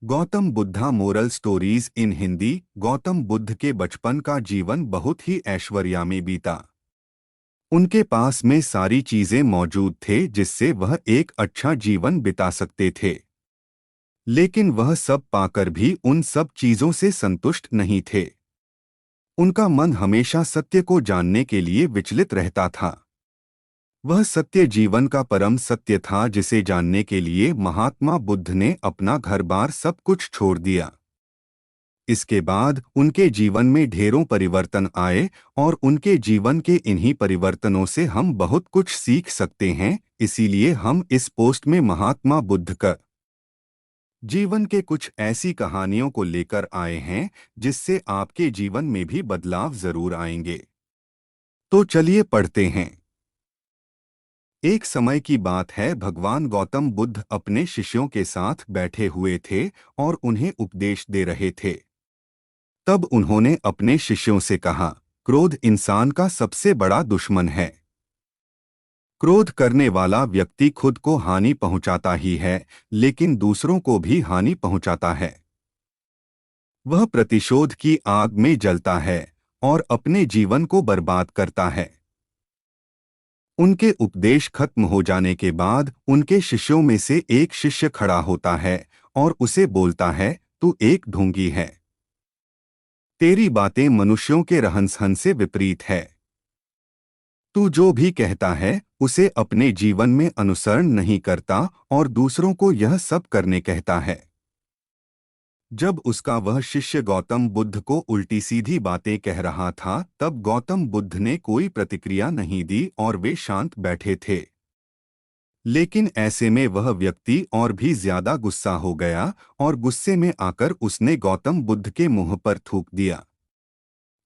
Gautam Buddha moral stories in Hindi. Gautam Buddha के बचपन का जीवन बहुत ही ऐश्वर्या में बीता। उनके पास में सारी चीजें मौजूद थे जिससे वह एक अच्छा जीवन बिता सकते थे। लेकिन वह सब पाकर भी उन सब चीजों से संतुष्ट नहीं थे। उनका मन हमेशा सत्य को जानने के लिए विचलित रहता था। वह सत्य जीवन का परम सत्य था जिसे जानने के लिए महात्मा बुद्ध ने अपना घर-बार सब कुछ छोड़ दिया। इसके बाद उनके जीवन में ढेरों परिवर्तन आए और उनके जीवन के इन्हीं परिवर्तनों से हम बहुत कुछ सीख सकते हैं। इसीलिए हम इस पोस्ट में महात्मा बुद्ध का जीवन के कुछ ऐसी कहानियों को लेकर आए हैं जिससे आपके जीवन में भी बदलाव जरूर आएंगे। तो चलिए पढ़ते हैं। एक समय की बात है, भगवान गौतम बुद्ध अपने शिष्यों के साथ बैठे हुए थे और उन्हें उपदेश दे रहे थे। तब उन्होंने अपने शिष्यों से कहा, क्रोध इंसान का सबसे बड़ा दुश्मन है। क्रोध करने वाला व्यक्ति खुद को हानि पहुंचाता ही है, लेकिन दूसरों को भी हानि पहुंचाता है। वह प्रतिशोध की आग में जलता है और अपने जीवन को बर्बाद करता है। उनके उपदेश खत्म हो जाने के बाद उनके शिष्यों में से एक शिष्य खड़ा होता है और उसे बोलता है, तू एक ढोंगी है। तेरी बातें मनुष्यों के रहन-सहन से विपरीत है। तू जो भी कहता है उसे अपने जीवन में अनुसरण नहीं करता और दूसरों को यह सब करने कहता है। जब उसका वह शिष्य गौतम बुद्ध को उल्टी सीधी बातें कह रहा था, तब गौतम बुद्ध ने कोई प्रतिक्रिया नहीं दी और वे शांत बैठे थे। लेकिन ऐसे में वह व्यक्ति और भी ज्यादा गुस्सा हो गया और गुस्से में आकर उसने गौतम बुद्ध के मुंह पर थूक दिया।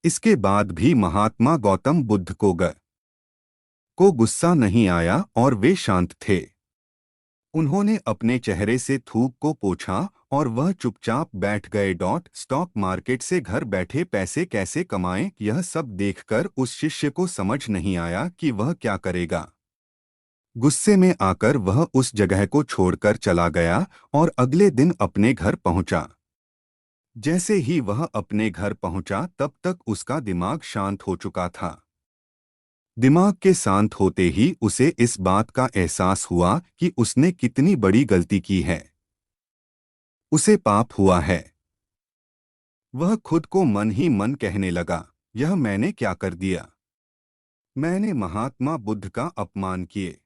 इसके बाद भी महात्मा गौतम बुद्ध को गुस्सा नहीं आया और वे शांत थे। उन्होंने अपने चेहरे से थूक को पोंछा और वह चुपचाप बैठ गए। स्टॉक मार्केट से घर बैठे पैसे कैसे कमाएं, यह सब देखकर उस शिष्य को समझ नहीं आया कि वह क्या करेगा। गुस्से में आकर वह उस जगह को छोड़कर चला गया और अगले दिन अपने घर पहुंचा। जैसे ही वह अपने घर पहुंचा, तब तक उसका दिमाग शांत हो चुका था। दिमाग के शांत होते ही उसे इस बात का एहसास हुआ कि उसने कितनी बड़ी गलती की है। उसे पाप हुआ है। वह खुद को मन ही मन कहने लगा, यह मैंने क्या कर दिया। मैंने महात्मा बुद्ध का अपमान किए।